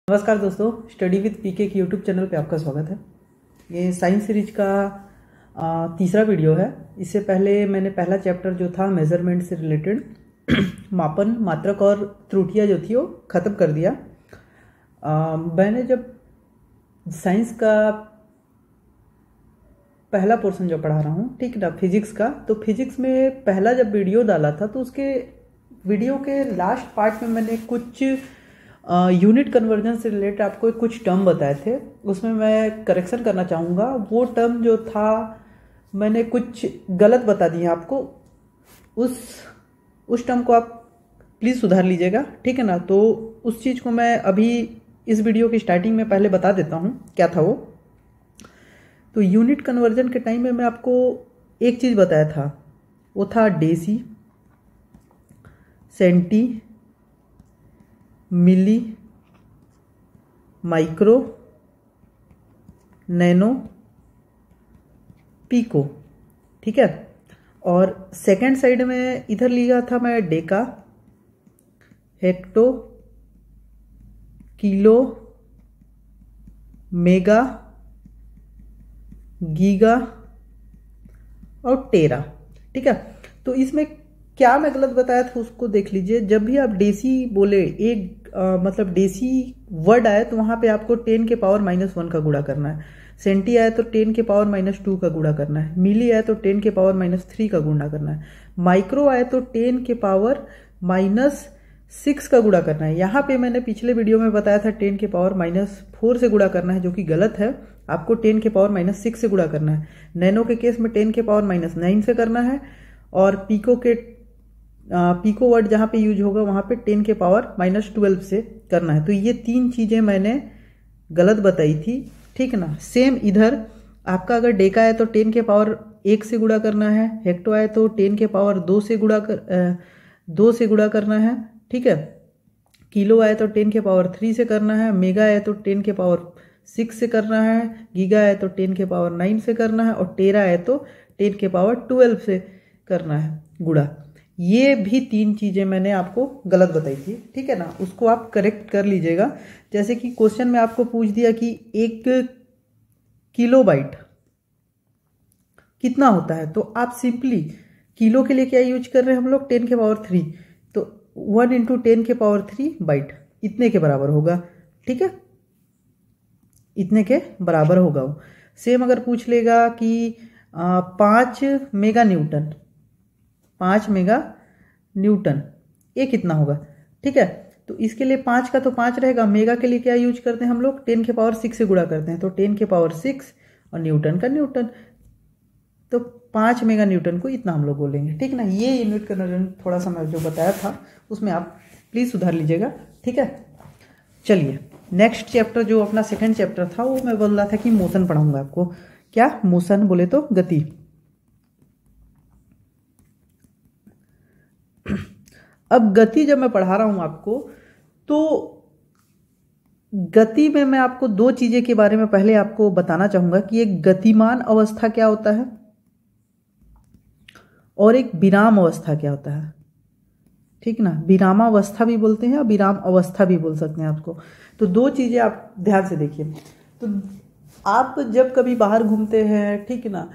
नमस्कार दोस्तों, study with पीके के यूट्यूब चैनल पे आपका स्वागत है। ये साइंस सीरीज का तीसरा वीडियो है। इससे पहले मैंने पहला चैप्टर जो था मेजरमेंट से रिलेटेड मापन, मात्रक और त्रुटियां जो थी वो ख़त्म कर दिया। मैंने जब साइंस का पहला पोर्शन जो पढ़ा रहा हूँ, ठीक ना, फिजिक्स का, तो फिजिक्स में पहला जब वीडियो डाला था तो उसके वीडियो के लास्ट पार्ट में मैंने कुछ यूनिट कन्वर्जन से रिलेटेड आपको कुछ टर्म बताए थे। उसमें मैं करेक्शन करना चाहूँगा। वो टर्म जो था मैंने कुछ गलत बता दिया आपको। उस टर्म को आप प्लीज़ सुधार लीजिएगा, ठीक है ना। तो उस चीज़ को मैं अभी इस वीडियो की स्टार्टिंग में पहले बता देता हूँ क्या था वो। तो यूनिट कन्वर्जन के टाइम में मैं आपको एक चीज़ बताया था, वो था डेसी, सेंटी, मिली, माइक्रो, नैनो, पीको, ठीक है। और सेकेंड साइड में इधर लिया था मैं Deka, hecto, kilo, mega, giga और टेरा, ठीक है। तो इसमें क्या मैं गलत बताया था उसको देख लीजिए। जब भी आप डेसी बोले, एक मतलब डेसी वर्ड आए तो वहां पे आपको 10 के पावर -1 का गुणा करना है। सेंटी आए तो 10 के पावर -2 का गुणा करना है। मिली आए तो 10 के पावर -3 का गुणा करना है। माइक्रो आए तो 10 के पावर -6 का गुणा करना है। यहाँ पे मैंने पिछले वीडियो में बताया था 10 के पावर -4 से गुणा करना है, जो कि गलत है। आपको 10 के पावर -6 से गुणा करना है। नैनो के केस में 10 के पावर -9 से करना है। और पीको वर्ड जहां पे यूज होगा वहां पे 10 के पावर -12 से करना है। तो ये तीन चीजें मैंने गलत बताई थी, ठीक ना। सेम इधर आपका अगर डेका है तो 10 के पावर 1 से गुणा करना है। हेक्टो है तो 10 के पावर 2 से गुणा करना है, ठीक है। किलो आए तो 10 के पावर 3 से करना है। मेगा है तो 10 के पावर 6 से करना है। गीगा है तो 10 के पावर 9 से करना है। और टेरा है तो 10 के पावर 12 से करना है गुणा। ये भी तीन चीजें मैंने आपको गलत बताई थी, ठीक है ना। उसको आप करेक्ट कर लीजिएगा। जैसे कि क्वेश्चन में आपको पूछ दिया कि 1 किलोबाइट कितना होता है, तो आप सिंपली किलो के लिए क्या यूज कर रहे हैं हम लोग, 10 के पावर 3, तो 1 × 10 के पावर 3 बाइट इतने के बराबर होगा, ठीक है। इतने के बराबर होगा वो। सेम अगर पूछ लेगा कि 5 मेगा न्यूटन, 5 मेगा न्यूटन ये कितना होगा, ठीक है। तो इसके लिए 5 का तो 5 रहेगा। मेगा के लिए क्या यूज करते हैं हम लोग, 10 के पावर 6 से गुणा करते हैं, तो 10 के पावर 6 और न्यूटन का न्यूटन, तो 5 मेगा न्यूटन को इतना हम लोग बोलेंगे, ठीक ना। ये यूनिट कन्वर्जन थोड़ा सा मैं जो बताया था उसमें आप प्लीज सुधार लीजिएगा, ठीक है। चलिए नेक्स्ट चैप्टर जो अपना सेकंड चैप्टर था, वो मैं बोल रहा था कि मोशन पढ़ाऊंगा आपको। क्या मोशन बोले तो गति। अब गति जब मैं पढ़ा रहा हूं आपको, तो गति में मैं आपको दो चीजें के बारे में पहले आपको बताना चाहूंगा कि एक गतिमान अवस्था क्या होता है और एक विराम अवस्था क्या होता है, ठीक ना। विरामावस्था भी बोलते हैं और विराम अवस्था भी बोल सकते हैं आपको। तो दो चीजें आप ध्यान से देखिए। तो आप जब कभी बाहर घूमते हैं, ठीक ना,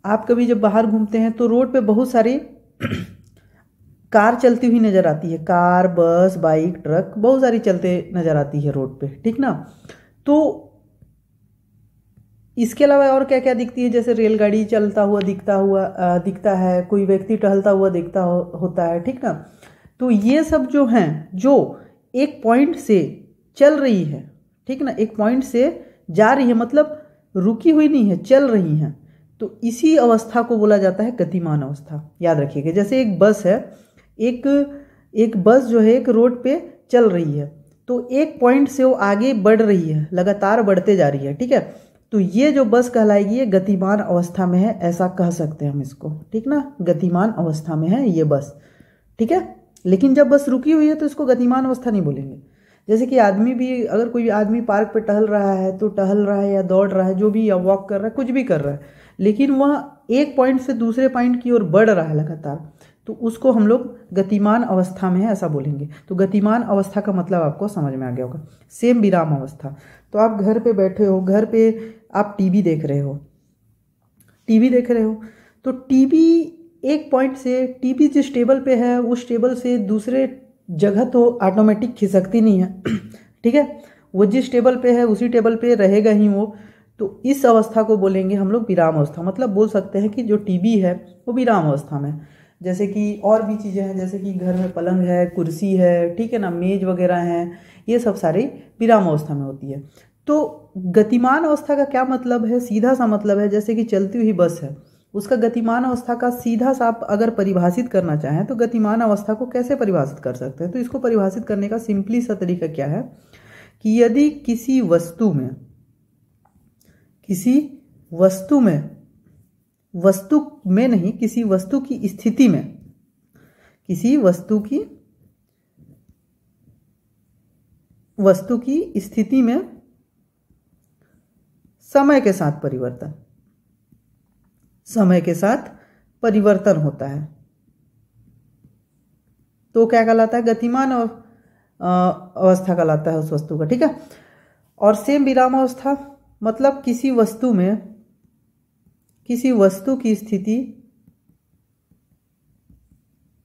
आप कभी जब बाहर घूमते हैं तो रोड पे बहुत सारी कार चलती हुई नजर आती है। कार, बस, बाइक, ट्रक बहुत सारी चलते नजर आती है रोड पे, ठीक ना। तो इसके अलावा और क्या क्या दिखती है, जैसे रेलगाड़ी चलता हुआ दिखता है, कोई व्यक्ति टहलता हुआ होता है, ठीक ना। तो ये सब जो हैं, जो एक पॉइंट से चल रही है, ठीक ना, एक पॉइंट से जा रही है, मतलब रुकी हुई नहीं है, चल रही है, तो इसी अवस्था को बोला जाता है गतिमान अवस्था। याद रखिएगा। जैसे एक बस है, एक बस जो है एक रोड पे चल रही है, तो एक पॉइंट से वो आगे बढ़ रही है, लगातार बढ़ते जा रही है, ठीक है। तो ये जो बस कहलाएगी ये गतिमान अवस्था में है, ऐसा कह सकते हैं हम इसको, ठीक ना। गतिमान अवस्था में है ये बस, ठीक है। लेकिन जब बस रुकी हुई है तो इसको गतिमान अवस्था नहीं बोलेंगे। जैसे कि आदमी भी, अगर कोई आदमी पार्क पे टहल रहा है, तो टहल रहा है या दौड़ रहा है, जो भी, या वॉक कर रहा है, कुछ भी कर रहा है, लेकिन वह एक पॉइंट से दूसरे पॉइंट की ओर बढ़ रहा है लगातार, तो उसको हम लोग गतिमान अवस्था में है ऐसा बोलेंगे। तो गतिमान अवस्था का मतलब आपको समझ में आ गया होगा। सेम विराम अवस्था, तो आप घर पे बैठे हो, घर पे आप टीवी देख रहे हो, तो टीवी एक पॉइंट से, टीवी जिस टेबल पे है उस टेबल से दूसरे जगह तो ऑटोमेटिक खिसकती नहीं है ठीक है, वो जिस टेबल पे है उसी टेबल पे रहेगा ही वो। तो इस अवस्था को बोलेंगे हम लोग विराम अवस्था। मतलब बोल सकते हैं कि जो टीवी है वो विराम अवस्था में। जैसे कि और भी चीज़ें हैं, जैसे कि घर में पलंग है, कुर्सी है, ठीक है ना, मेज वगैरह हैं, ये सब सारी विराम अवस्था में होती है। तो गतिमान अवस्था का क्या मतलब है? सीधा सा मतलब है जैसे कि चलती हुई बस है, उसका गतिमान अवस्था का सीधा सा आप अगर परिभाषित करना चाहें तो गतिमान अवस्था को कैसे परिभाषित कर सकते हैं? तो इसको परिभाषित करने का सिंपली सा तरीका क्या है कि यदि किसी वस्तु में नहीं, किसी वस्तु की स्थिति में समय के साथ परिवर्तन होता है तो क्या कहलाता है? गतिमान अवस्था कहलाता है उस वस्तु का, ठीक है। और सेम विराम अवस्था मतलब किसी वस्तु की स्थिति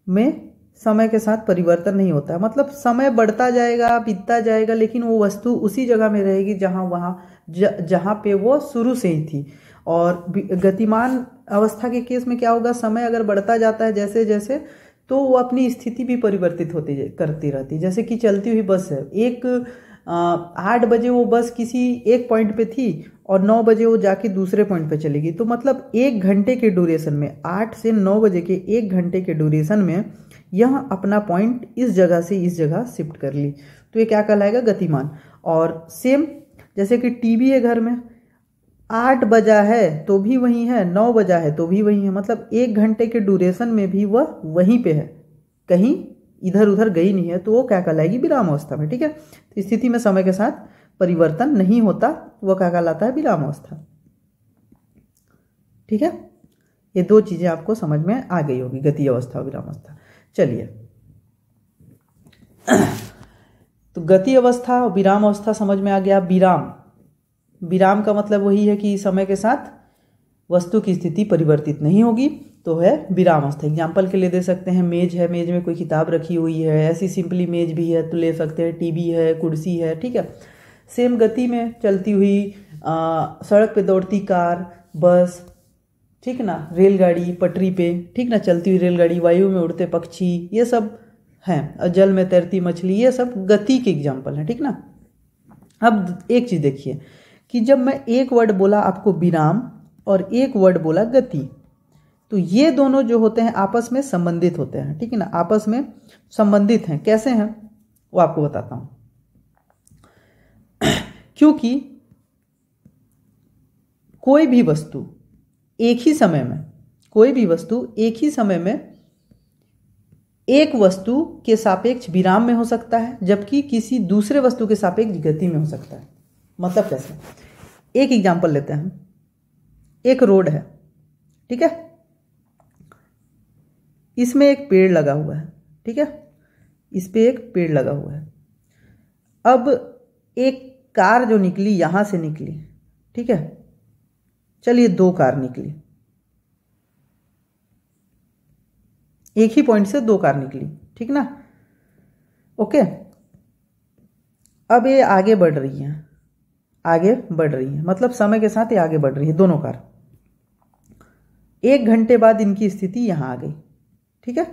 में समय के साथ परिवर्तन नहीं होता है। मतलब समय बढ़ता जाएगा, बीतता जाएगा, लेकिन वो वस्तु उसी जगह में रहेगी जहां पे वो शुरू से ही थी। और गतिमान अवस्था के केस में क्या होगा? समय अगर बढ़ता जाता है जैसे जैसे, तो वो अपनी स्थिति भी परिवर्तित करती रहती। जैसे कि चलती हुई बस है, 8 बजे वो बस किसी एक पॉइंट पे थी और 9 बजे वो जाके दूसरे पॉइंट पे चलेगी। तो मतलब 1 घंटे के ड्यूरेशन में, 8 से 9 बजे के 1 घंटे के ड्यूरेशन में यह अपना पॉइंट इस जगह से इस जगह शिफ्ट कर ली, तो ये क्या कहलाएगा? गतिमान। और सेम जैसे कि टीवी है घर में, 8 बजा है तो भी वहीं है, 9 बजा है तो भी वहीं है, मतलब 1 घंटे के ड्यूरेशन में भी वह वहीं पे है, कहीं इधर उधर गई नहीं है, तो वो क्या कहलाएगी? विराम अवस्था में, ठीक है। तो स्थिति में समय के साथ परिवर्तन नहीं होता, वो क्या कहलाता है? विराम अवस्था, ठीक है। ये 2 चीजें आपको समझ में आ गई होगी, गति अवस्था और विराम अवस्था। चलिए तो गति अवस्था और विराम अवस्था समझ में आ गया। विराम का मतलब वही है कि समय के साथ वस्तु की स्थिति परिवर्तित नहीं होगी, तो है विराम अवस्था। एग्जाम्पल के लिए दे सकते हैं, मेज है, मेज में कोई किताब रखी हुई है, ऐसी सिंपली मेज भी है तो ले सकते हैं, टीवी है, कुर्सी है, ठीक है। सेम गति में चलती हुई सड़क पे दौड़ती कार, बस, ठीक ना, रेलगाड़ी पटरी पे, ठीक ना, चलती हुई रेलगाड़ी, वायु में उड़ते पक्षी, ये सब हैं, जल में तैरती मछली, ये सब गति के एग्जाम्पल हैं, ठीक ना। अब एक चीज देखिए कि जब मैं एक वर्ड बोला आपको विराम और एक वर्ड बोला गति, तो ये दोनों जो होते हैं आपस में संबंधित होते हैं, ठीक है ना, आपस में संबंधित हैं। कैसे हैं वो आपको बताता हूं। क्योंकि कोई भी वस्तु एक ही समय में एक वस्तु के सापेक्ष विराम में हो सकता है, जबकि किसी दूसरे वस्तु के सापेक्ष गति में हो सकता है। मतलब कैसे? एक एग्जांपल लेते हैं, एक रोड है, ठीक है, इसमें एक पेड़ लगा हुआ है, ठीक है, इस पे एक पेड़ लगा हुआ है। अब एक कार जो निकली यहां से निकली, ठीक है, चलिए 2 कार निकली, एक ही पॉइंट से 2 कार निकली, ठीक ना, ओके। अब ये आगे बढ़ रही है, मतलब समय के साथ ये आगे बढ़ रही है, दोनों कार। 1 घंटे बाद इनकी स्थिति यहां आ गई, ठीक है,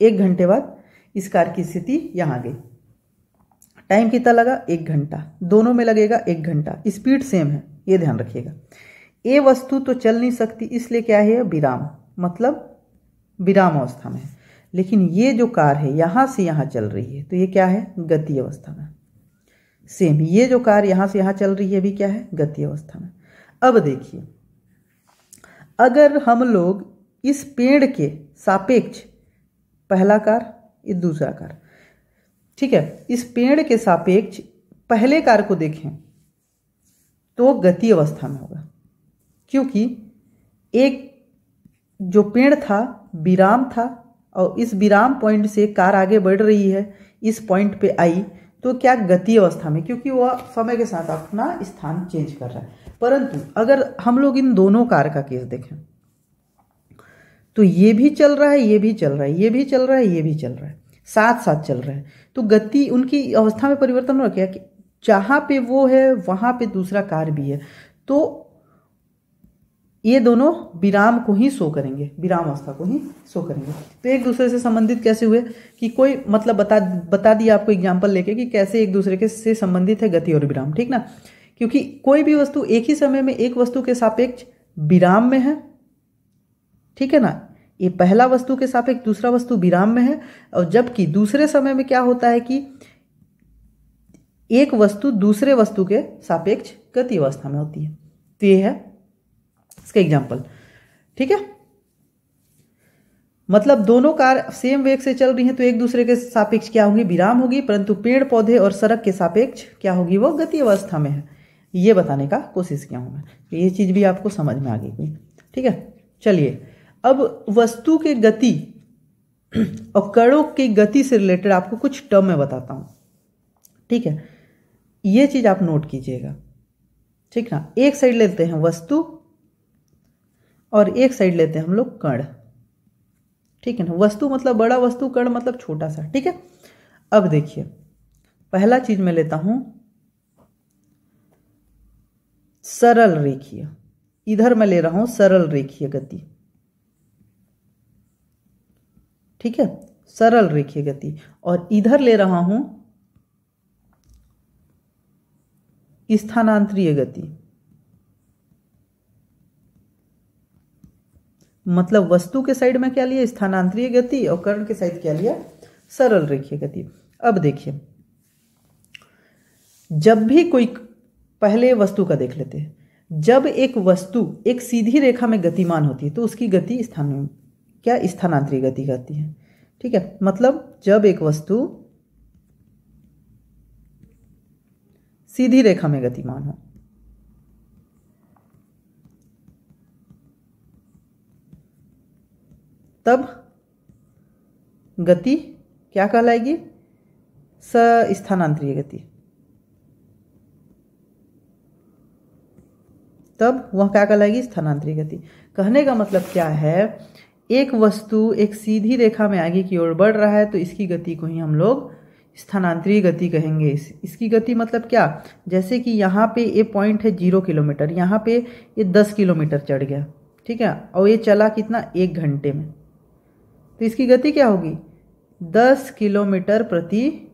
1 घंटे बाद इस कार की स्थिति यहां आ गई। टाइम कितना लगा? 1 घंटा, दोनों में लगेगा 1 घंटा, स्पीड सेम है, ये ध्यान रखिएगा। ये वस्तु तो चल नहीं सकती, इसलिए क्या है? विराम, मतलब विराम अवस्था में। लेकिन ये जो कार है यहां से यहां चल रही है, तो ये क्या है? गति अवस्था में। सेम ये जो कार यहां से यहां चल रही है भी क्या है? गति अवस्था में। अब देखिए, अगर हम लोग इस पेड़ के सापेक्ष, पहला कार ये दूसरा कार, ठीक है, इस पेड़ के सापेक्ष पहले कार को देखें तो गति अवस्था में होगा, क्योंकि एक जो पेड़ था विराम था और इस विराम पॉइंट से कार आगे बढ़ रही है, इस पॉइंट पे आई, तो क्या गति अवस्था में, क्योंकि वह समय के साथ अपना स्थान चेंज कर रहा है। परंतु अगर हम लोग इन दोनों कार का केस देखें तो ये भी चल रहा है, ये भी चल रहा है, ये भी चल रहा है, ये भी चल रहा है, साथ साथ चल रहा है, तो गति उनकी अवस्था में परिवर्तन हो गया कि जहां पे वो है वहां पे दूसरा कार भी है, तो ये दोनों विराम को ही शो करेंगे, विराम अवस्था को ही शो करेंगे। तो एक दूसरे से संबंधित कैसे हुए कि कोई मतलब बता दिया आपको एग्जांपल लेके कि कैसे एक दूसरे के से संबंधित है गति और विराम, ठीक ना। क्योंकि कोई भी वस्तु एक ही समय में एक वस्तु के सापेक्ष विराम में है, ठीक है ना, ये पहला वस्तु के सापेक्ष दूसरा वस्तु विराम में है, और जबकि दूसरे समय में क्या होता है कि एक वस्तु दूसरे वस्तु के सापेक्ष गति अवस्था में होती है। तो ये है इसका एग्जाम्पल, ठीक है। मतलब दोनों कार सेम वेग से चल रही हैं तो एक दूसरे के सापेक्ष क्या होगी, विराम होगी, परंतु पेड़ पौधे और सड़क के सापेक्ष क्या होगी, वो गति अवस्था में है। ये बताने का कोशिश किया हूं मैं, ये चीज भी आपको समझ में आ गई, ठीक है। चलिए अब वस्तु के गति और कणों की गति से रिलेटेड आपको कुछ टर्म में बताता हूं, ठीक है। ये चीज आप नोट कीजिएगा, ठीक ना। एक साइड लेते हैं वस्तु और एक साइड लेते हैं हम लोग कण, ठीक है ना। वस्तु मतलब बड़ा वस्तु, कण मतलब छोटा सा, ठीक है। अब देखिए पहला चीज मैं लेता हूं सरल रेखीय, इधर मैं ले रहा हूं सरल रेखीय गति, ठीक है, सरल रेखीय गति, और इधर ले रहा हूं स्थानांतरीय गति। मतलब वस्तु के साइड में क्या लिया, स्थानांतरीय गति, और कण के साइड क्या लिया, सरल रेखीय गति। अब देखिए जब भी कोई, पहले वस्तु का देख लेते हैं, जब एक वस्तु एक सीधी रेखा में गतिमान होती है तो उसकी गति स्थानांतरीय गति कहती है, ठीक है। मतलब जब एक वस्तु सीधी रेखा में गतिमान हो, तब गति क्या कहलाएगी, स्थानांतरीय गति। तब वह क्या कहलाएगी, स्थानांतरीय गति। कहने का मतलब क्या है, एक वस्तु एक सीधी रेखा में आगे की ओर बढ़ रहा है तो इसकी गति को ही हम लोग स्थानांतरीय गति कहेंगे। इसकी गति मतलब क्या, जैसे कि यहाँ पे ये पॉइंट है 0 किलोमीटर, यहाँ पे ये 10 किलोमीटर चढ़ गया, ठीक है, और ये चला कितना, 1 घंटे में, तो इसकी गति क्या होगी, 10 किलोमीटर प्रति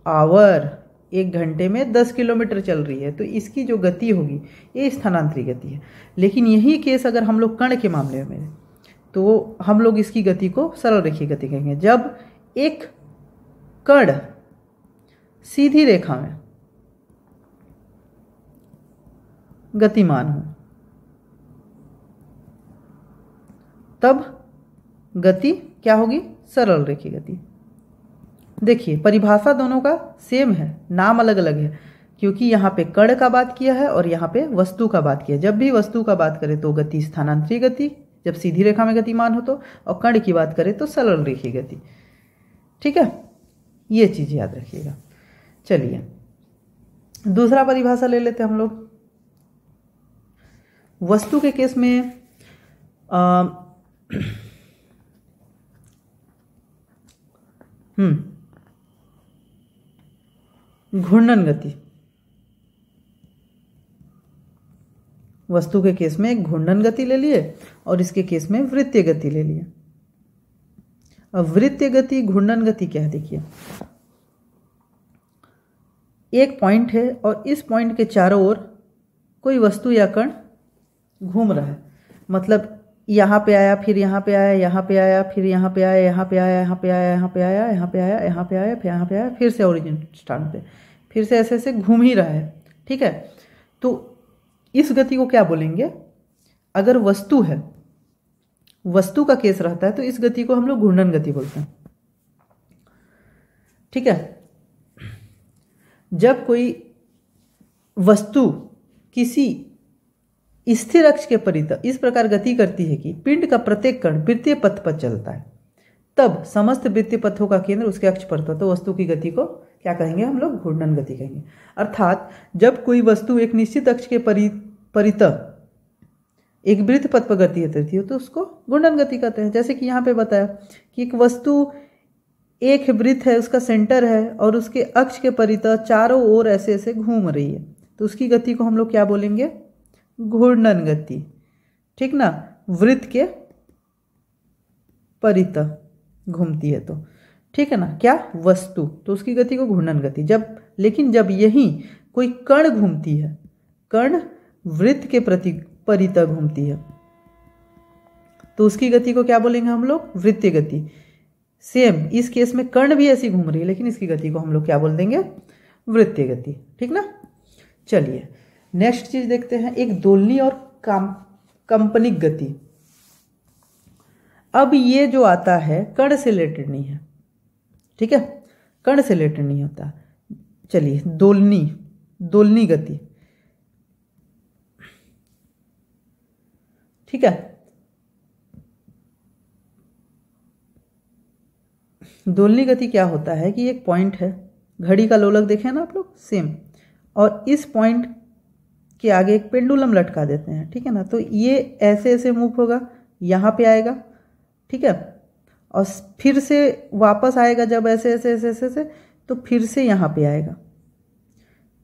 आवर, 1 घंटे में 10 किलोमीटर चल रही है, तो इसकी जो गति होगी ये स्थानांतरीय गति है। लेकिन यही केस अगर हम लोग कण के मामले में, तो हम लोग इसकी गति को सरल रेखीय गति कहेंगे। जब एक कण सीधी रेखा में गतिमान हो तब गति क्या होगी, सरल रेखीय गति। देखिए परिभाषा दोनों का सेम है, नाम अलग अलग है, क्योंकि यहाँ पे कण का बात किया है और यहाँ पे वस्तु का बात किया है। जब भी वस्तु का बात करें तो गति स्थानांतरीय गति, जब सीधी रेखा में गतिमान हो तो, और कण की बात करें तो सरल रेखीय गति, ठीक है। ये चीज याद रखिएगा। चलिए दूसरा परिभाषा ले लेते हैं हम लोग। वस्तु के केस में घूर्णन गति, वस्तु के केस में एक घूर्णन गति ले लिए और इसके केस में वृत्तीय गति ले लिए। अब वृत्तीय गति घूर्णन गति क्या है, देखिए एक पॉइंट है और इस पॉइंट के चारों ओर कोई वस्तु या कण घूम रहा है, मतलब यहाँ पे आया, फिर यहाँ पे आया, यहाँ पे आया, फिर यहाँ पे आया, यहाँ पे आया, यहाँ पे आया, यहाँ पे आया, यहाँ पे आया, यहाँ पे आया, फिर यहाँ पे आया, फिर से ओरिजिन स्टार्ट पे, फिर से ऐसे ऐसे घूम ही रहा है, ठीक है। तो इस गति को क्या बोलेंगे, अगर वस्तु है, वस्तु का केस रहता है तो इस गति को हम लोग घूर्णन गति बोलते हैं, ठीक है। जब कोई वस्तु किसी स्थिर अक्ष के परितः इस प्रकार गति करती है कि पिंड का प्रत्येक कण वृत्तीय पथ पर चलता है, तब समस्त वृत्तीय पथों का केंद्र उसके अक्ष पर था। तो वस्तु की गति को क्या कहेंगे हम लोग? घूर्णन गति कहेंगे। अर्थात जब कोई वस्तु एक निश्चित अक्ष के परितः एक वृत्त पथ पर गति करती है तो उसको घूर्णन गति कहते हैं। जैसे कि यहाँ पे बताया कि एक वस्तु एक वृत्त है, उसका सेंटर है और उसके अक्ष के परितः चारों ओर ऐसे ऐसे घूम रही है, तो उसकी गति को हम लोग क्या बोलेंगे? घूर्णन गति। ठीक ना, वृत्त के परितः घूमती है तो, ठीक है ना, क्या? वस्तु, तो उसकी गति को घूर्णन गति। लेकिन जब यही कोई कण घूमती है, कण वृत्त के परितः घूमती है, तो उसकी गति को क्या बोलेंगे हम लोग? वृत्तीय गति। सेम इस केस में कण भी ऐसी घूम रही है, लेकिन इसकी गति को हम लोग क्या बोल देंगे? वृत्तीय गति। ठीक ना। चलिए नेक्स्ट चीज देखते हैं, एक दोलनी और कंपनिक गति। अब ये जो आता है कण से रिलेटेड नहीं है, ठीक है, कण से रिलेटेड नहीं होता। चलिए दोलनी गति, ठीक है। दोलनी गति क्या होता है कि एक पॉइंट है, घड़ी का लोलक देखें ना आप लोग, सेम, और इस पॉइंट के आगे एक पेंडुलम लटका देते हैं, ठीक है ना। तो ये ऐसे ऐसे मूव होगा, यहाँ पे आएगा, ठीक है, और फिर से वापस आएगा जब ऐसे ऐसे ऐसे ऐसे ऐसे, तो फिर से यहाँ पे आएगा।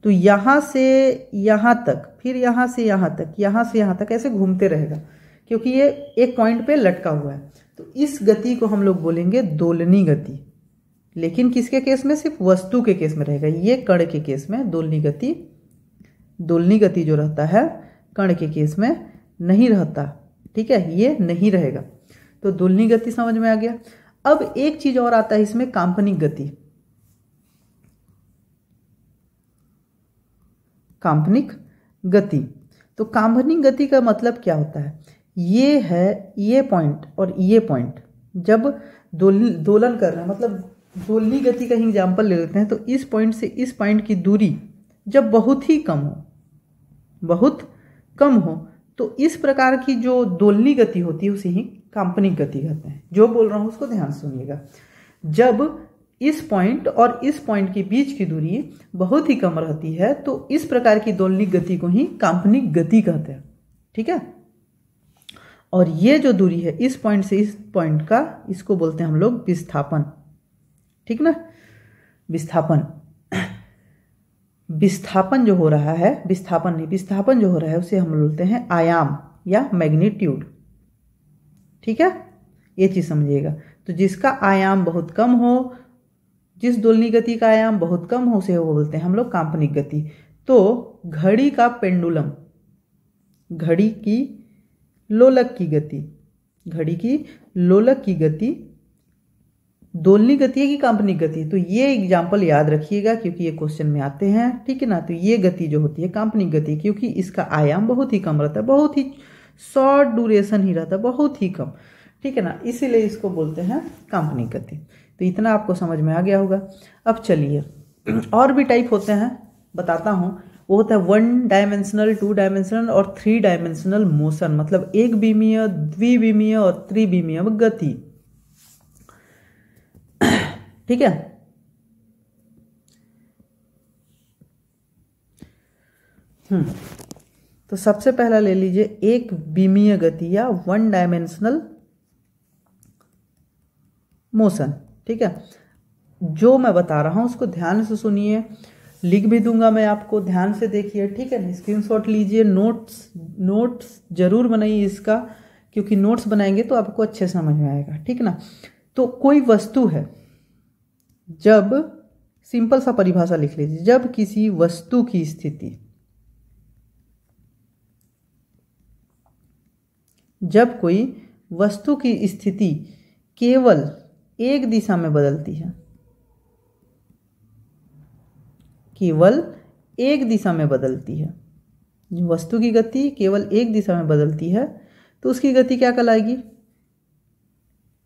तो यहाँ से यहाँ तक, फिर यहाँ से यहाँ तक, यहाँ से यहाँ तक ऐसे घूमते रहेगा, क्योंकि ये एक पॉइंट पे लटका हुआ है। तो इस गति को हम लोग बोलेंगे दोलनी गति। लेकिन किसके केस में? सिर्फ वस्तु के केस में रहेगा। ये कण के केस में दोलनी गति जो रहता है कण के केस में नहीं रहता, ठीक है, ये नहीं रहेगा। तो दोलनी गति समझ में आ गया। अब एक चीज और आता है इसमें, कांपनिक गति। कांपनिक गति, तो कांपनिक गति का मतलब क्या होता है? ये है ये पॉइंट और ये पॉइंट जब दोलन कर रहे हैं, मतलब दोलनी गति का ही एग्जाम्पल ले लेते हैं। तो इस पॉइंट से इस पॉइंट की दूरी जब बहुत ही कम हो, तो इस प्रकार की जो दोलनी गति होती है उसे ही कांपनिक गति कहते हैं। जो बोल रहा हूं उसको ध्यान सुनिएगा। जब इस पॉइंट और इस पॉइंट के बीच की दूरी बहुत ही कम रहती है तो इस प्रकार की दोलनी गति को ही कांपनिक गति कहते हैं, ठीक है। और ये जो दूरी है इस पॉइंट से इस पॉइंट का, इसको बोलते हैं हम लोग विस्थापन, ठीक ना। विस्थापन जो हो रहा है, विस्थापन जो हो रहा है उसे हम बोलते हैं आयाम या मैग्नीट्यूड, ठीक है, ये चीज समझिएगा। तो जिसका आयाम बहुत कम हो, जिस दोलनी गति का आयाम बहुत कम हो, उसे वो बोलते हैं हम लोग कांपनिक गति। तो घड़ी का पेंडुलम, घड़ी की लोलक की गति दोलनी गति है कि कांपनिक गति? तो ये एग्जाम्पल याद रखिएगा क्योंकि ये क्वेश्चन में आते हैं, ठीक है ना। तो ये गति जो होती है कांपनिक गति, क्योंकि इसका आयाम बहुत ही कम रहता है, बहुत ही शॉर्ट ड्यूरेशन ही रहता है, बहुत ही कम, ठीक है ना, इसीलिए इसको बोलते हैं कांपनिक गति। तो इतना आपको समझ में आ गया होगा। अब चलिए और भी टाइप होते हैं, बताता हूँ। वो होता है 1 डायमेंशनल, 2 डायमेंशनल और 3 डायमेंशनल मोशन, मतलब एक विमीय, द्विविमीय और त्रिविमीय गति, ठीक है। तो सबसे पहला ले लीजिए एक विमीय गति या 1 डायमेंशनल मोशन, ठीक है। जो मैं बता रहा हूं उसको ध्यान से सुनिए, लिख भी दूंगा मैं आपको, ध्यान से देखिए, ठीक है ना। स्क्रीनशॉट लीजिए, नोट्स जरूर बनाइए इसका, क्योंकि नोट्स बनाएंगे तो आपको अच्छे समझ में आएगा, ठीक ना। तो कोई वस्तु है, जब सिंपल सा परिभाषा लिख लीजिए, जब किसी वस्तु की स्थिति, जब कोई वस्तु की स्थिति केवल एक दिशा में बदलती है, केवल एक दिशा में बदलती है, वस्तु की गति केवल एक दिशा में बदलती है, तो उसकी गति क्या कहलाएगी?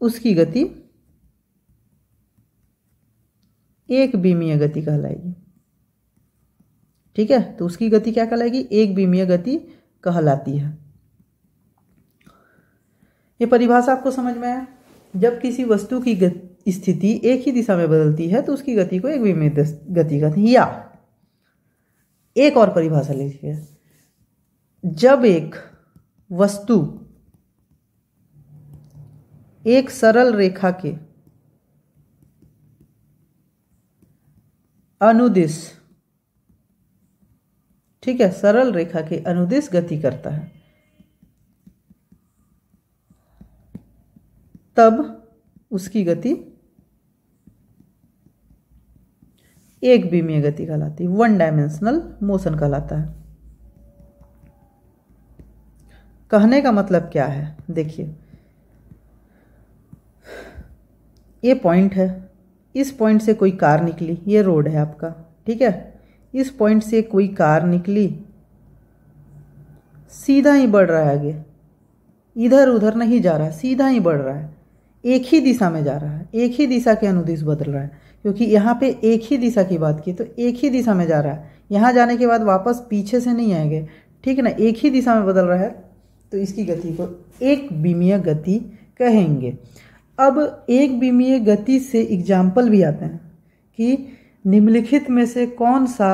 उसकी गति एक विमीय गति कहलाएगी, ठीक है। तो उसकी गति क्या कहलाएगी? एक विमीय गति कहलाती है। ये परिभाषा आपको समझ में आया? जब किसी वस्तु की स्थिति एक ही दिशा में बदलती है तो उसकी गति को एक विमीय गति कहते हैं। या एक और परिभाषा लीजिए, जब एक वस्तु एक सरल रेखा के अनुदिश, ठीक है, सरल रेखा के अनुदिश गति करता है, तब उसकी गति एक विमीय गति कहलाती है, वन डायमेंशनल मोशन कहलाता है। कहने का मतलब क्या है? देखिए, ये पॉइंट है, इस पॉइंट से कोई कार निकली, ये रोड है आपका, ठीक है, इस पॉइंट से कोई कार निकली, सीधा ही बढ़ रहा है आगे, इधर उधर नहीं जा रहा है, सीधा ही बढ़ रहा है, एक ही दिशा में जा रहा है, एक ही दिशा के अनुदिश बदल रहा है, क्योंकि यहाँ पे एक ही दिशा की बात की तो एक ही दिशा में जा रहा है, यहाँ जाने के बाद वापस पीछे से नहीं आएंगे, ठीक है ना, एक ही दिशा में बदल रहा है, तो इसकी गति को एक विमीय गति कहेंगे। अब एक विमीय गति से एग्जाम्पल भी आते हैं कि निम्नलिखित में से कौन सा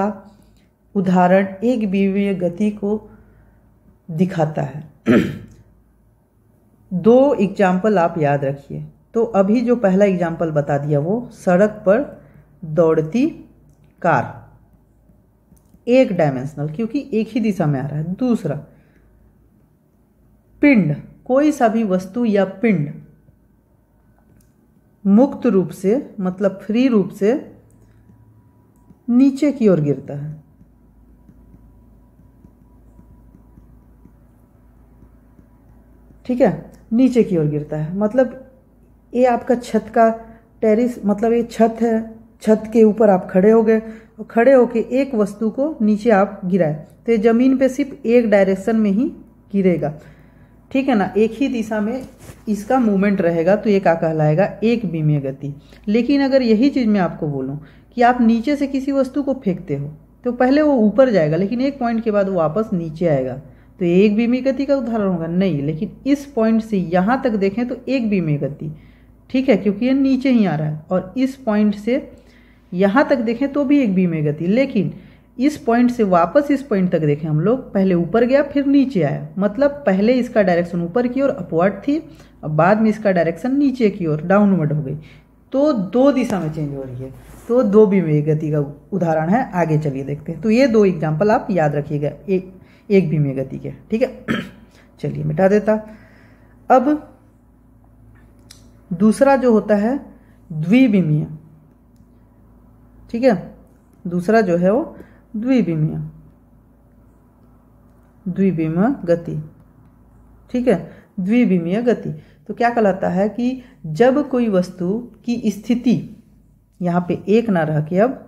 उदाहरण एक विमीय गति को दिखाता है। दो एग्जाम्पल आप याद रखिए। तो अभी जो पहला एग्जाम्पल बता दिया वो सड़क पर दौड़ती कार, एक डायमेंशनल, क्योंकि एक ही दिशा में आ रहा है। दूसरा, पिंड, कोई सा भी वस्तु या पिंड मुक्त रूप से, मतलब फ्री रूप से नीचे की ओर गिरता है, ठीक है, नीचे की ओर गिरता है। मतलब ये आपका छत का टेरिस, मतलब ये छत है, छत के ऊपर आप खड़े हो गए और खड़े होके एक वस्तु को नीचे आप गिराए तो ये जमीन पे सिर्फ एक डायरेक्शन में ही गिरेगा, ठीक है ना, एक ही दिशा में इसका मूवमेंट रहेगा, तो ये क्या कहलाएगा? एक विमीय गति। लेकिन अगर यही चीज़ मैं आपको बोलूं कि आप नीचे से किसी वस्तु को फेंकते हो तो पहले वो ऊपर जाएगा, लेकिन एक पॉइंट के बाद वो वापस नीचे आएगा, तो ये एक विमीय गति का उदाहरण होगा? नहीं। लेकिन इस पॉइंट से यहाँ तक देखें तो एक विमीय गति, ठीक है, क्योंकि ये नीचे ही आ रहा है, और इस पॉइंट से यहाँ तक देखें तो भी एक विमीय गति। लेकिन इस पॉइंट से वापस इस पॉइंट तक देखें हम लोग, पहले ऊपर गया फिर नीचे आया, मतलब पहले इसका डायरेक्शन ऊपर की ओर अपवर्ड थी, और बाद में इसका डायरेक्शन नीचे की ओर डाउनवर्ड हो गई, तो दो दिशा में चेंज हो रही है। तो दो विमीय गति का उदाहरण है। आगे चलिए देखते हैं। तो ये दो एग्जाम्पल आप याद रखिएगा एक विमीय गति के, ठीक है। चलिए मिटा देता। अब दूसरा जो होता है द्विविमीय, ठीक है, दूसरा जो है वो द्विविमीय गति, ठीक है, द्विविमीय गति। तो क्या कहलाता है कि जब कोई वस्तु की स्थिति यहाँ पे एक ना रह के अब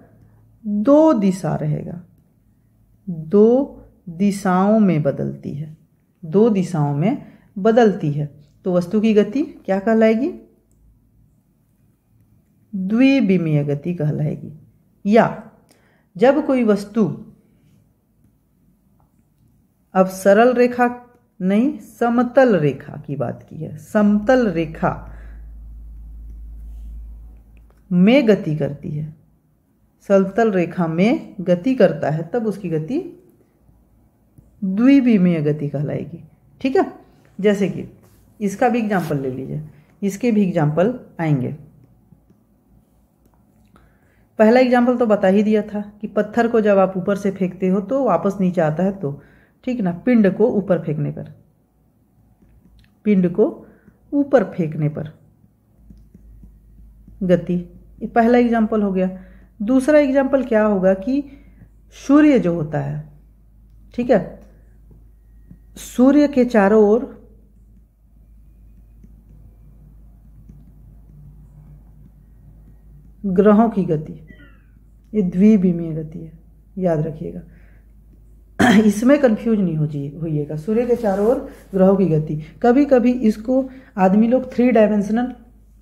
दो दिशा रहेगा, दो दिशाओं में बदलती है, दो दिशाओं में बदलती है, तो वस्तु की गति क्या कहलाएगी? द्विविमीय गति कहलाएगी। या जब कोई वस्तु, अब सरल रेखा नहीं, समतल रेखा की बात की है, समतल रेखा में गति करती है, समतल रेखा में गति करता है, तब उसकी गति द्विविमीय गति कहलाएगी, ठीक है। जैसे कि इसका भी एग्जाम्पल ले लीजिए, इसके भी एग्जाम्पल आएंगे। पहला एग्जाम्पल तो बता ही दिया था कि पत्थर को जब आप ऊपर से फेंकते हो तो वापस नीचे आता है, तो ठीक ना, पिंड को ऊपर फेंकने पर, पिंड को ऊपर फेंकने पर गति, ये पहला एग्जाम्पल हो गया। दूसरा एग्जाम्पल क्या होगा कि सूर्य जो होता है, ठीक है, सूर्य के चारों ओर ग्रहों की गति, ये द्विविमीय गति है, याद रखिएगा। इसमें कंफ्यूज नहीं होइएगा। सूर्य के चारों ओर ग्रहों की गति, कभी कभी इसको आदमी लोग 3 डायमेंशनल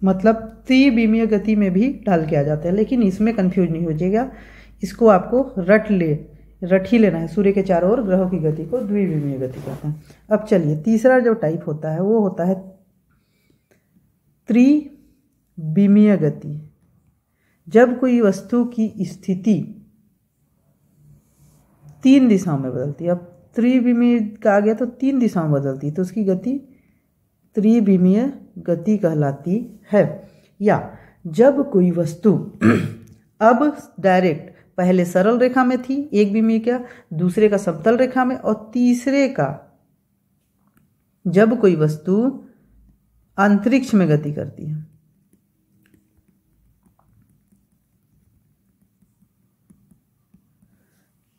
मतलब त्रिविमीय गति में भी डाल के आ जाते हैं, लेकिन इसमें कंफ्यूज नहीं हो जाएगा। इसको आपको रट ले, रट ही लेना है। सूर्य के चारों ओर ग्रहों की गति को द्विविमीय गति कहते हैं। अब चलिए तीसरा जो टाइप होता है वो होता है त्रिविमीय गति। जब कोई वस्तु की स्थिति 3 दिशाओं में बदलती है, अब त्रिविमीय का आ गया तो 3 दिशाओं में बदलती है, तो उसकी गति त्रिविमीय गति कहलाती है। या जब कोई वस्तु अब डायरेक्ट पहले सरल रेखा में थी, एक विमीय का, दूसरे का समतल रेखा में, और तीसरे का जब कोई वस्तु अंतरिक्ष में गति करती है,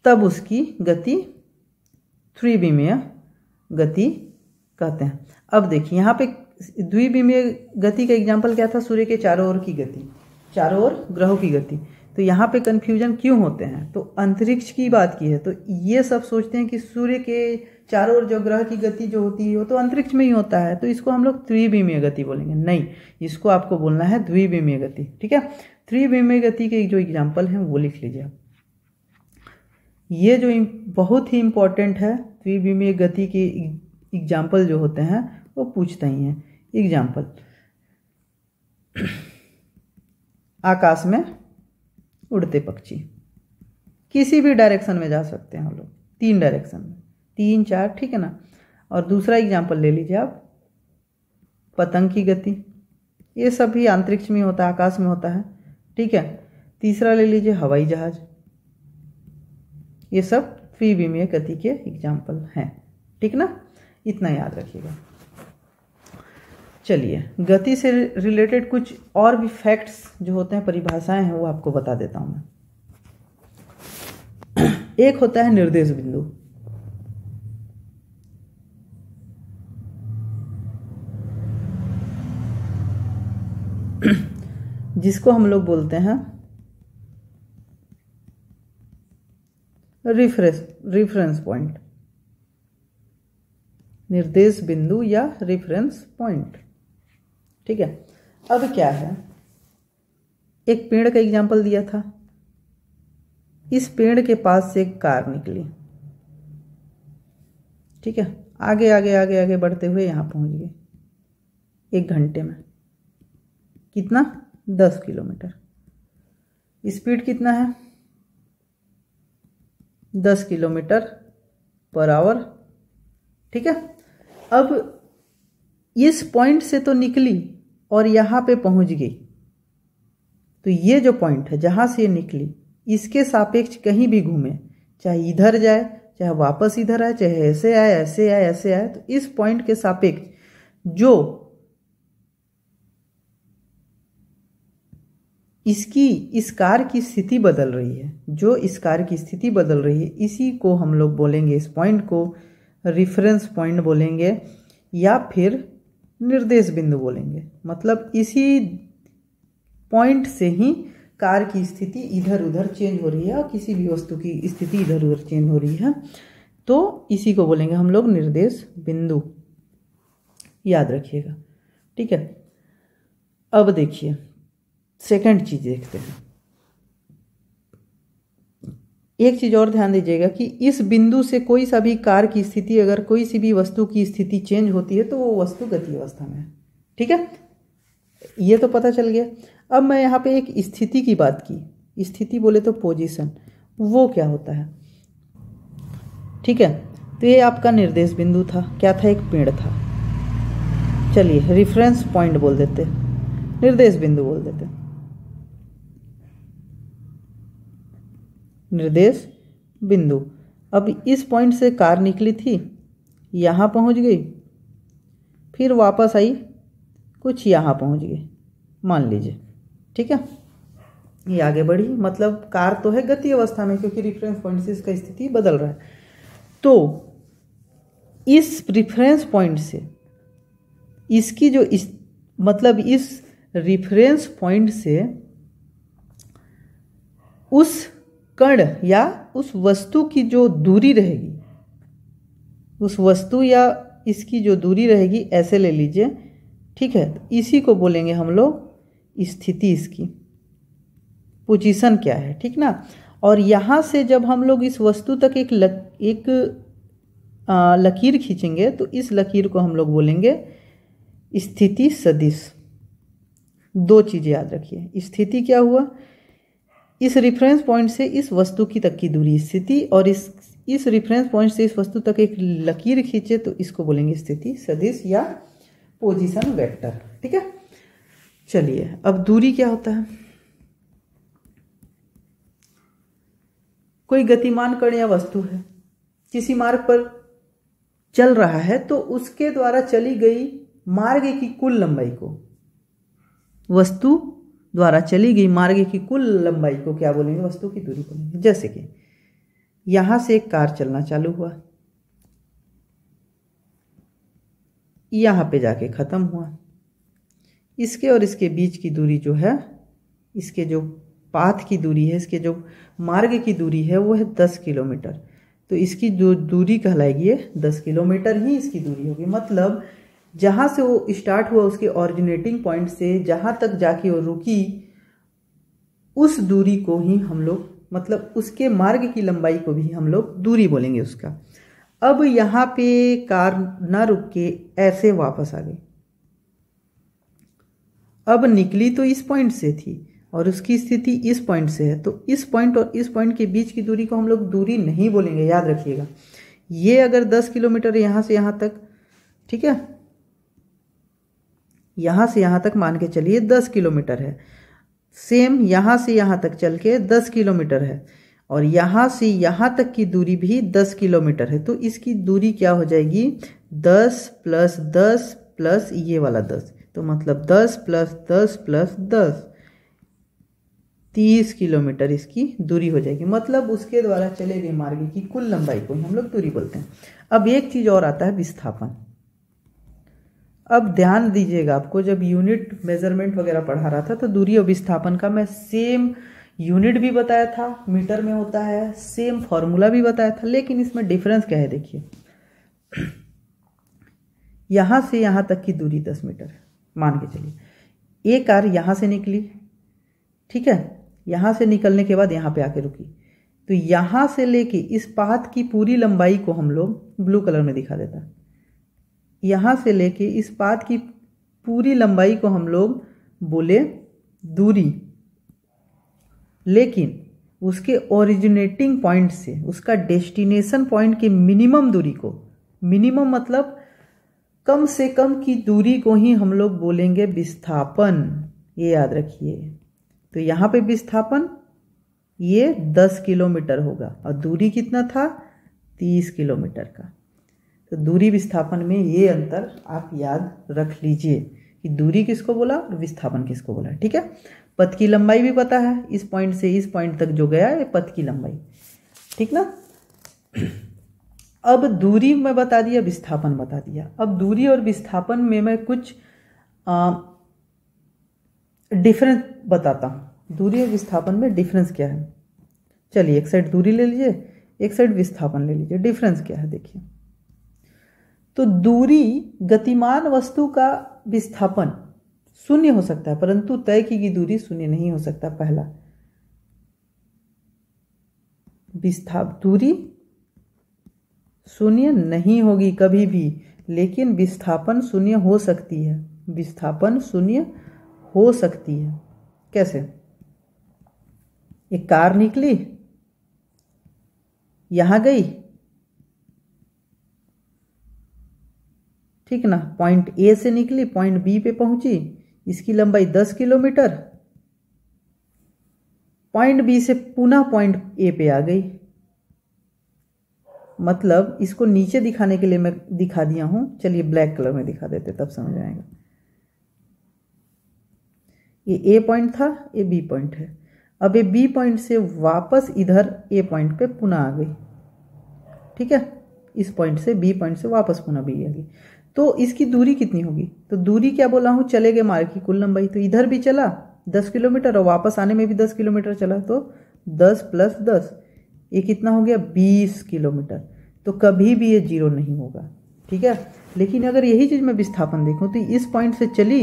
तब उसकी गति त्रिविमीय गति कहते हैं। अब देखिए यहाँ पे द्विविमीय गति का एग्जाम्पल क्या था? सूर्य के चारों ओर की गति, चारों ओर ग्रहों की गति। तो यहाँ पे कन्फ्यूजन क्यों होते हैं? तो अंतरिक्ष की बात की है, तो ये सब सोचते हैं कि सूर्य के चारों ओर जो ग्रह की गति जो होती है वो तो अंतरिक्ष में ही होता है, तो इसको हम लोग त्रिविमीय गति बोलेंगे। नहीं, इसको आपको बोलना है द्विविमीय गति। ठीक है, त्रिविमीय गति के जो एग्जाम्पल हैं वो लिख लीजिए। ये जो बहुत ही इम्पोर्टेंट है, द्विविमीय गति के एग्जाम्पल जो होते हैं वो पूछते ही हैं। एग्जाम्पल, आकाश में उड़ते पक्षी, किसी भी डायरेक्शन में जा सकते हैं हम लोग, 3 डायरेक्शन में, 3 4, ठीक है ना। और दूसरा एग्जाम्पल ले लीजिए आप, पतंग की गति, ये सब भी अंतरिक्ष में होता है, आकाश में होता है। ठीक है, तीसरा ले लीजिए हवाई जहाज, ये सब त्रिविमीय गति के एग्जाम्पल हैं। ठीक ना, इतना याद रखिएगा। चलिए गति से रिलेटेड कुछ और भी फैक्ट्स जो होते हैं, परिभाषाएं हैं, वो आपको बता देता हूं मैं। एक होता है निर्देश बिंदु। जिसको हम लोग बोलते हैं रेफरेंस पॉइंट, निर्देश बिंदु या रेफरेंस पॉइंट। ठीक है, अब क्या है, एक पेड़ का एग्जाम्पल दिया था, इस पेड़ के पास से एक कार निकली। ठीक है, आगे आगे आगे आगे बढ़ते हुए यहां पहुंच गई 1 घंटे में। कितना? 10 किलोमीटर। स्पीड कितना है? 10 किलोमीटर पर आवर। ठीक है, अब इस पॉइंट से तो निकली और यहां पे पहुंच गई, तो ये जो पॉइंट है जहां से ये निकली, इसके सापेक्ष कहीं भी घूमे, चाहे इधर जाए, चाहे वापस इधर आए, चाहे ऐसे आए, ऐसे आए, ऐसे आए, तो इस पॉइंट के सापेक्ष जो इस कार की स्थिति बदल रही है, जो इस कार की स्थिति बदल रही है, इसी को हम लोग बोलेंगे, इस पॉइंट को रेफरेंस पॉइंट बोलेंगे या फिर निर्देश बिंदु बोलेंगे। मतलब इसी पॉइंट से ही कार की स्थिति इधर उधर चेंज हो रही है और किसी भी वस्तु की स्थिति इधर उधर चेंज हो रही है, तो इसी को बोलेंगे हम लोग निर्देश बिंदु। याद रखिएगा। ठीक है, अब देखिए सेकंड चीज देखते हैं। एक चीज और ध्यान दीजिएगा कि इस बिंदु से कोई सा भी कार की स्थिति, अगर कोई सी भी वस्तु की स्थिति चेंज होती है तो वो वस्तु गति अवस्था में है। ठीक है, ये तो पता चल गया। अब मैं यहाँ पे एक स्थिति की बात की, स्थिति बोले तो पोजीशन, वो क्या होता है? ठीक है, तो ये आपका निर्देश बिंदु था, क्या था? एक पेड़ था। चलिए रेफरेंस पॉइंट बोल देते, निर्देश बिंदु बोल देते। निर्देश बिंदु, अब इस पॉइंट से कार निकली थी, यहाँ पहुँच गई, फिर वापस आई, कुछ यहाँ पहुँच गई मान लीजिए। ठीक है, ये आगे बढ़ी, मतलब कार तो है गति अवस्था में क्योंकि रेफरेंस पॉइंट से इसका स्थिति बदल रहा है। तो इस रेफरेंस पॉइंट से इसकी जो मतलब इस रेफरेंस पॉइंट से उस कण या उस वस्तु की जो दूरी रहेगी, उस वस्तु या इसकी जो दूरी रहेगी, ऐसे ले लीजिए। ठीक है, तो इसी को बोलेंगे हम लोग स्थिति, इसकी पोजीशन क्या है। ठीक ना, और यहाँ से जब हम लोग इस वस्तु तक एक लकीर खींचेंगे तो इस लकीर को हम लोग बोलेंगे स्थिति सदिश। दो चीज़ें याद रखिए, स्थिति क्या हुआ, इस रेफरेंस पॉइंट से इस वस्तु की तक की दूरी स्थिति, और इस रेफरेंस पॉइंट से इस वस्तु तक एक लकीर खींचे तो इसको बोलेंगे स्थिति सदिश या पोजीशन वेक्टर। ठीक है, चलिए अब दूरी क्या होता है। कोई गतिमान कण या वस्तु है, किसी मार्ग पर चल रहा है, तो उसके द्वारा चली गई मार्ग की कुल लंबाई को, वस्तु द्वारा चली गई मार्ग की कुल लंबाई को क्या बोलेंगे, वस्तु की दूरी बोलेंगे। जैसे कि यहां से एक कार चलना चालू हुआ, यहां पे जाके खत्म हुआ, इसके और इसके बीच की दूरी जो है, इसके जो पाथ की दूरी है, इसके जो मार्ग की दूरी है वो है 10 किलोमीटर। तो इसकी जो दूरी कहलाएगी 10 किलोमीटर ही इसकी दूरी होगी। मतलब जहां से वो स्टार्ट हुआ उसके ऑरिजिनेटिंग पॉइंट से जहां तक जाके वो रुकी, उस दूरी को ही हम लोग, मतलब उसके मार्ग की लंबाई को भी हम लोग दूरी बोलेंगे उसका। अब यहाँ पे कार ना रुक के ऐसे वापस आ गई, अब निकली तो इस पॉइंट से थी और उसकी स्थिति इस पॉइंट से है, तो इस पॉइंट और इस पॉइंट के बीच की दूरी को हम लोग दूरी नहीं बोलेंगे, याद रखिएगा। ये अगर 10 किलोमीटर यहाँ से यहाँ तक, ठीक है, यहाँ से यहाँ तक मान के चलिए 10 किलोमीटर है, सेम यहाँ से यहाँ तक चल के 10 किलोमीटर है, और यहाँ से यहाँ तक की दूरी भी 10 किलोमीटर है, तो इसकी दूरी क्या हो जाएगी, 10 प्लस 10 प्लस ये वाला 10, तो मतलब 10 प्लस 10 प्लस 10, 30 किलोमीटर इसकी दूरी हो जाएगी। मतलब उसके द्वारा चले गए मार्ग की कुल लंबाई को हम लोग दूरी बोलते हैं। अब एक चीज और आता है, विस्थापन। अब ध्यान दीजिएगा, आपको जब यूनिट मेजरमेंट वगैरह पढ़ा रहा था तो दूरी और विस्थापन का मैं सेम यूनिट भी बताया था, मीटर में होता है, सेम फॉर्मूला भी बताया था, लेकिन इसमें डिफरेंस क्या है देखिए। यहां से यहां तक की दूरी 10 मीटर है, मान के चलिए। एक कार यहां से निकली, ठीक है, यहां से निकलने के बाद यहां पे आके रुकी, तो यहां से लेके इस पाथ की पूरी लंबाई को हम लोग ब्लू कलर में दिखा देता, यहां से लेके इस पाथ की पूरी लंबाई को हम लोग बोले दूरी, लेकिन उसके ओरिजिनेटिंग पॉइंट से उसका डेस्टिनेशन पॉइंट की मिनिमम दूरी को, मिनिमम मतलब कम से कम की दूरी को ही हम लोग बोलेंगे विस्थापन, ये याद रखिए। तो यहां पे विस्थापन ये 10 किलोमीटर होगा और दूरी कितना था, 30 किलोमीटर का। तो दूरी विस्थापन में ये अंतर आप याद रख लीजिए कि दूरी किसको बोला और विस्थापन किसको बोला। ठीक है, पथ की लंबाई भी पता है, इस पॉइंट से इस पॉइंट तक जो गया है पथ की लंबाई, ठीक ना। अब दूरी मैं बता दिया, विस्थापन बता दिया। अब दूरी और विस्थापन में मैं कुछ डिफरेंस बताता हूं। दूरी और विस्थापन में डिफरेंस क्या है, चलिए एक साइड दूरी ले लीजिए, एक साइड विस्थापन ले लीजिए। डिफरेंस क्या है देखिए, तो दूरी गतिमान वस्तु का विस्थापन शून्य हो सकता है, परंतु तय की गई दूरी शून्य नहीं हो सकता। पहला, दूरी शून्य नहीं होगी कभी भी, लेकिन विस्थापन शून्य हो सकती है। विस्थापन शून्य हो सकती है कैसे, एक कार निकली, यहां गई, ठीक ना, पॉइंट ए से निकली, पॉइंट बी पे पहुंची, इसकी लंबाई 10 किलोमीटर, पॉइंट बी से पुनः पॉइंट ए पे आ गई। मतलब इसको नीचे दिखाने के लिए मैं दिखा दिया हूं, चलिए ब्लैक कलर में दिखा देते तब समझ आएगा। ये ए पॉइंट था, ये बी पॉइंट है। अब ये बी पॉइंट से वापस इधर ए पॉइंट पे पुनः आ गई, ठीक है, इस पॉइंट से बी पॉइंट से वापस पुनः बी आ गई। तो इसकी दूरी कितनी होगी, तो दूरी क्या बोला हूं, चले गए मार्ग की कुल लंबाई। तो इधर भी चला 10 किलोमीटर और वापस आने में भी 10 किलोमीटर चला, तो 10 प्लस 10, ये कितना हो गया, 20 किलोमीटर। तो कभी भी ये जीरो नहीं होगा, ठीक है। लेकिन अगर यही चीज मैं विस्थापन देखूं, तो इस पॉइंट से चली,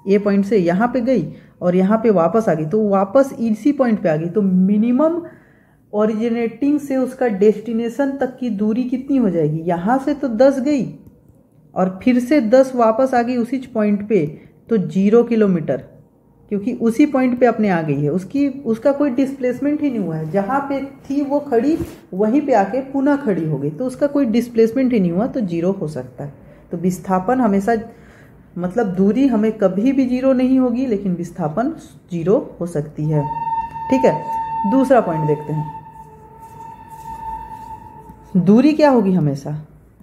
ए पॉइंट से यहां पे गई और यहां पे वापस आ गई, तो वापस इसी पॉइंट पे आ गई, तो मिनिमम ओरिजिनेटिंग से उसका डेस्टिनेशन तक की दूरी कितनी हो जाएगी? यहाँ से तो 10 गई और फिर से 10 वापस आ गई उसी पॉइंट पे, तो 0 किलोमीटर, क्योंकि उसी पॉइंट पे अपने आ गई है, उसका कोई डिस्प्लेसमेंट ही नहीं हुआ है। जहाँ पे थी वो खड़ी, वहीं पे आके पुनः खड़ी हो गई, तो उसका कोई डिस्प्लेसमेंट ही नहीं हुआ, तो 0 हो सकता है। तो विस्थापन हमेशा, मतलब दूरी हमें कभी भी 0 नहीं होगी, लेकिन विस्थापन 0 हो सकती है। ठीक है, दूसरा पॉइंट देखते हैं। दूरी क्या होगी? हमेशा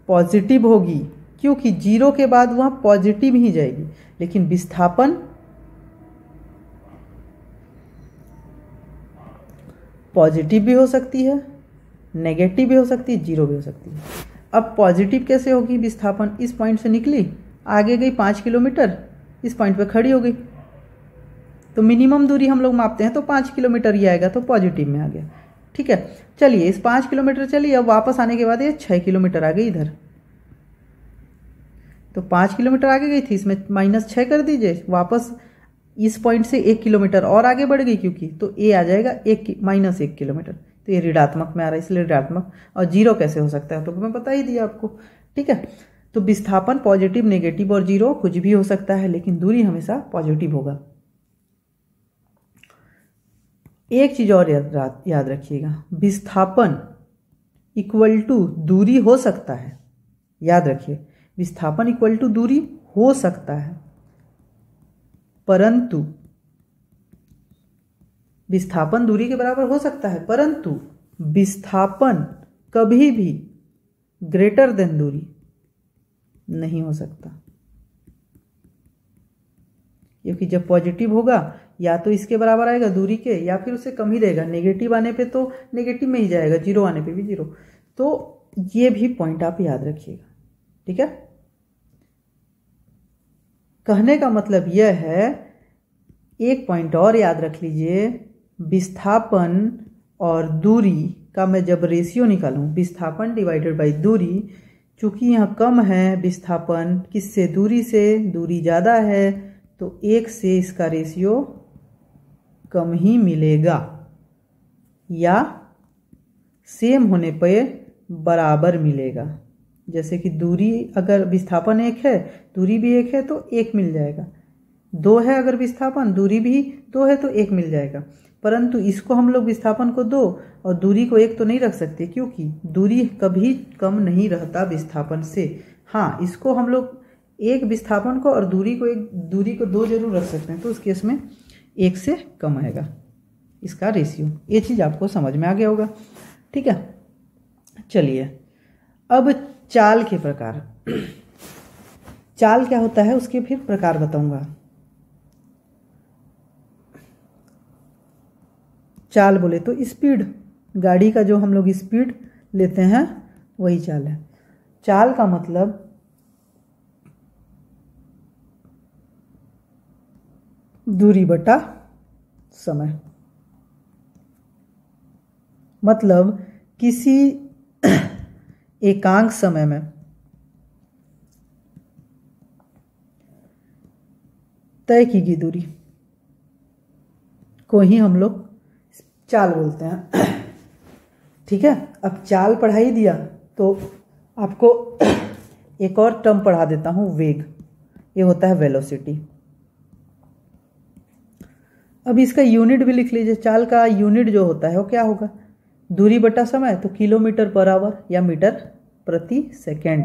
पॉजिटिव होगी, क्योंकि 0 के बाद वह पॉजिटिव ही जाएगी। लेकिन विस्थापन पॉजिटिव भी हो सकती है, नेगेटिव भी हो सकती है, 0 भी हो सकती है। अब पॉजिटिव कैसे होगी? विस्थापन इस पॉइंट से निकली, आगे गई 5 किलोमीटर, इस पॉइंट पे खड़ी हो गई, तो मिनिमम दूरी हम लोग मापते हैं तो 5 किलोमीटर ही आएगा, तो पॉजिटिव में आ गया। ठीक है, चलिए इस 5 किलोमीटर चलिए, अब वापस आने के बाद ये 6 किलोमीटर आ गई इधर, तो 5 किलोमीटर आगे गई थी, इसमें -6 कर दीजिए, वापस इस पॉइंट से 1 किलोमीटर और आगे बढ़ गई, क्योंकि तो ए आ जाएगा -1 किलोमीटर, तो ये ऋणात्मक में आ रहा है, इसलिए ऋणात्मक। और 0 कैसे हो सकता है तो मैं बता ही दिया आपको। ठीक है, तो विस्थापन पॉजिटिव, नेगेटिव और 0 कुछ भी हो सकता है, लेकिन दूरी हमेशा पॉजिटिव होगा। एक चीज और याद रखिएगा, विस्थापन इक्वल टू दूरी हो सकता है। याद रखिए, विस्थापन इक्वल टू दूरी हो सकता है, परंतु विस्थापन दूरी के बराबर हो सकता है, परंतु विस्थापन कभी भी ग्रेटर देन दूरी नहीं हो सकता, क्योंकि जब पॉजिटिव होगा या तो इसके बराबर आएगा दूरी के, या फिर उससे कम ही रहेगा। नेगेटिव आने पे तो नेगेटिव में ही जाएगा, 0 आने पे भी 0। तो ये भी पॉइंट आप याद रखिएगा। ठीक है, कहने का मतलब यह है, एक पॉइंट और याद रख लीजिए, विस्थापन और दूरी का मैं जब रेशियो निकालूं, विस्थापन डिवाइडेड बाय दूरी, चूंकि यहाँ कम है विस्थापन, किससे? दूरी से, दूरी ज़्यादा है, तो 1 से इसका रेशियो कम ही मिलेगा, या सेम होने पे बराबर मिलेगा। जैसे कि दूरी, अगर विस्थापन 1 है, दूरी भी 1 है, तो 1 मिल जाएगा। 2 है अगर विस्थापन, दूरी भी 2 है, तो 1 मिल जाएगा। परंतु इसको हम लोग विस्थापन को 2 और दूरी को 1 तो नहीं रख सकते, क्योंकि दूरी कभी कम नहीं रहता विस्थापन से। हाँ, इसको हम लोग एक विस्थापन को और दूरी को 2 जरूर रख सकते हैं, तो उस केस में 1 से कम आएगा इसका रेशियो। ये चीज़ आपको समझ में आ गया होगा। ठीक है, चलिए अब चाल के प्रकार। चाल क्या होता है उसके फिर प्रकार बताऊंगा। चाल बोले तो स्पीड, गाड़ी का जो हम लोग स्पीड लेते हैं वही चाल है। चाल का मतलब दूरी बटा समय, मतलब किसी एकांक समय में तय की गई दूरी को ही हम लोग चाल बोलते हैं। ठीक है, अब चाल पढ़ा ही दिया तो आपको एक और टर्म पढ़ा देता हूं, वेग। ये होता है वेलोसिटी। अब इसका यूनिट भी लिख लीजिए। चाल का यूनिट जो होता है वो क्या होगा? दूरी बटा समय, तो किलोमीटर पर आवर या मीटर प्रति सेकेंड।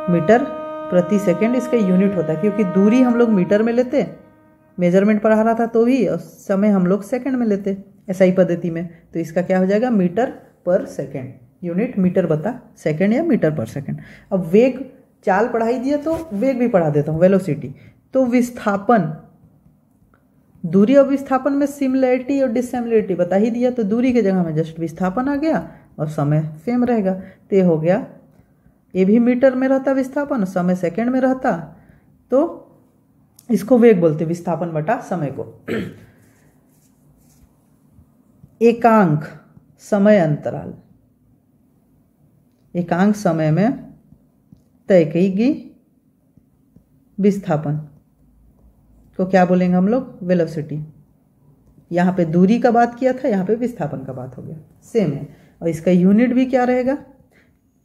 मीटर प्रति सेकेंड इसका यूनिट होता है, क्योंकि दूरी हम लोग मीटर में लेते, मेजरमेंट पढ़ा रहा था तो भी, और समय हम लोग सेकंड में लेते एसआई पद्धति में, तो इसका क्या हो जाएगा? मीटर पर सेकेंड। यूनिट मीटर बता सेकेंड या मीटर पर सेकेंड। अब वेग, चाल पढ़ाई दिया तो वेग भी पढ़ा देता हूँ, वेलोसिटी। तो विस्थापन, दूरी और विस्थापन में सिमिलरिटी और डिससिमिलरिटी बता ही दिया, तो दूरी के जगह में जस्ट विस्थापन आ गया और समय सेम रहेगा। तो ये हो गया, ये भी मीटर में रहता विस्थापन, समय सेकंड में रहता, तो इसको वेग बोलते, विस्थापन बटा समय को। एकांक समय अंतराल, एकांक समय में तय की गई विस्थापन को क्या बोलेंगे हम लोग? वेलोसिटी। यहाँ पे दूरी का बात किया था, यहाँ पे विस्थापन का बात हो गया, सेम है। और इसका यूनिट भी क्या रहेगा,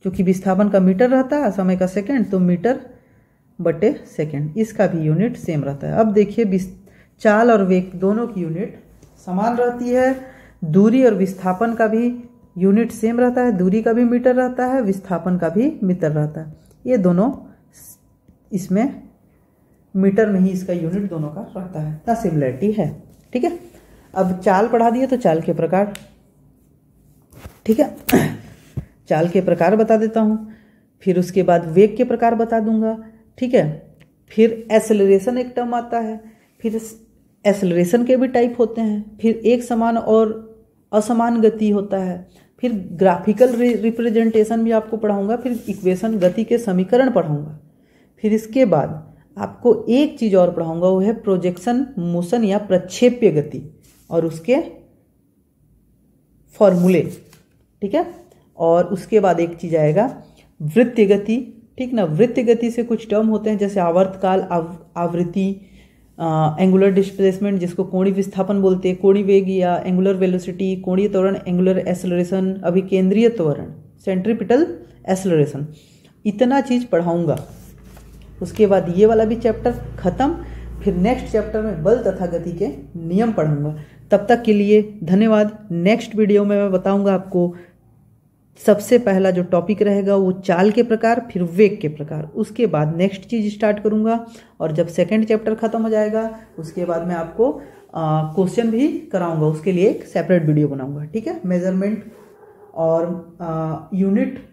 क्योंकि विस्थापन का मीटर रहता है, समय का सेकंड, तो मीटर बटे सेकंड, इसका भी यूनिट सेम रहता है। अब देखिए चाल और वेग दोनों की यूनिट समान रहती है, दूरी और विस्थापन का भी यूनिट सेम रहता है, दूरी का भी मीटर रहता है, विस्थापन का भी मीटर रहता है। ये दोनों इसमें मीटर में ही इसका यूनिट दोनों का रहता है, इतना सिमिलरिटी है। ठीक है, अब चाल पढ़ा दिए तो चाल के प्रकार, ठीक है, चाल के प्रकार बता देता हूँ, फिर उसके बाद वेग के प्रकार बता दूंगा। ठीक है, फिर एक्सेलरेशन एक टर्म आता है, फिर एक्सेलरेशन के भी टाइप होते हैं, फिर एक समान और असमान गति होता है, फिर ग्राफिकल रिप्रेजेंटेशन भी आपको पढ़ाऊंगा, फिर इक्वेशन गति के समीकरण पढ़ाऊंगा। फिर इसके बाद आपको एक चीज़ और पढ़ाऊंगा, वो है प्रोजेक्शन मोशन या प्रक्षेप्य गति और उसके फॉर्मूले। ठीक है, और उसके बाद एक चीज़ आएगा वृत्तीय गति। ठीक ना, वृत्तीय गति से कुछ टर्म होते हैं जैसे आवर्तकाल, आवृत्ति, एंगुलर डिस्प्लेसमेंट जिसको कोणीय विस्थापन बोलते हैं, कोणीय वेग या एंगुलर वेलोसिटी, कोणीय त्वरण, एंगुलर एक्सेलरेशन, अभिकेंद्रीय त्वरण, सेंट्रीपिटल एक्सेलरेशन, इतना चीज़ पढ़ाऊंगा। उसके बाद ये वाला भी चैप्टर खत्म, फिर नेक्स्ट चैप्टर में बल तथा गति के नियम पढ़ूंगा। तब तक के लिए धन्यवाद। नेक्स्ट वीडियो में मैं बताऊंगा आपको, सबसे पहला जो टॉपिक रहेगा वो चाल के प्रकार, फिर वेग के प्रकार, उसके बाद नेक्स्ट चीज़ स्टार्ट करूंगा। और जब सेकंड चैप्टर खत्म हो जाएगा उसके बाद मैं आपको क्वेश्चन भी कराऊंगा, उसके लिए एक सेपरेट वीडियो बनाऊंगा। ठीक है, मेजरमेंट और यूनिट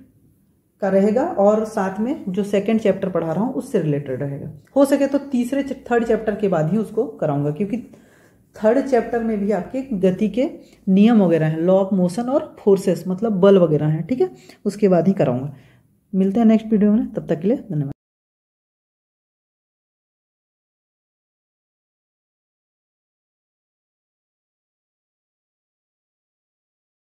का रहेगा, और साथ में जो सेकंड चैप्टर पढ़ा रहा हूँ उससे रिलेटेड रहेगा। हो सके तो थर्ड चैप्टर के बाद ही उसको कराऊंगा, क्योंकि थर्ड चैप्टर में भी आपके गति के नियम वगैरह हैं, लॉ ऑफ मोशन और फोर्सेस मतलब बल वगैरह हैं। ठीक है, उसके बाद ही कराऊंगा। मिलते हैं नेक्स्ट वीडियो में, तब तक के लिए धन्यवाद।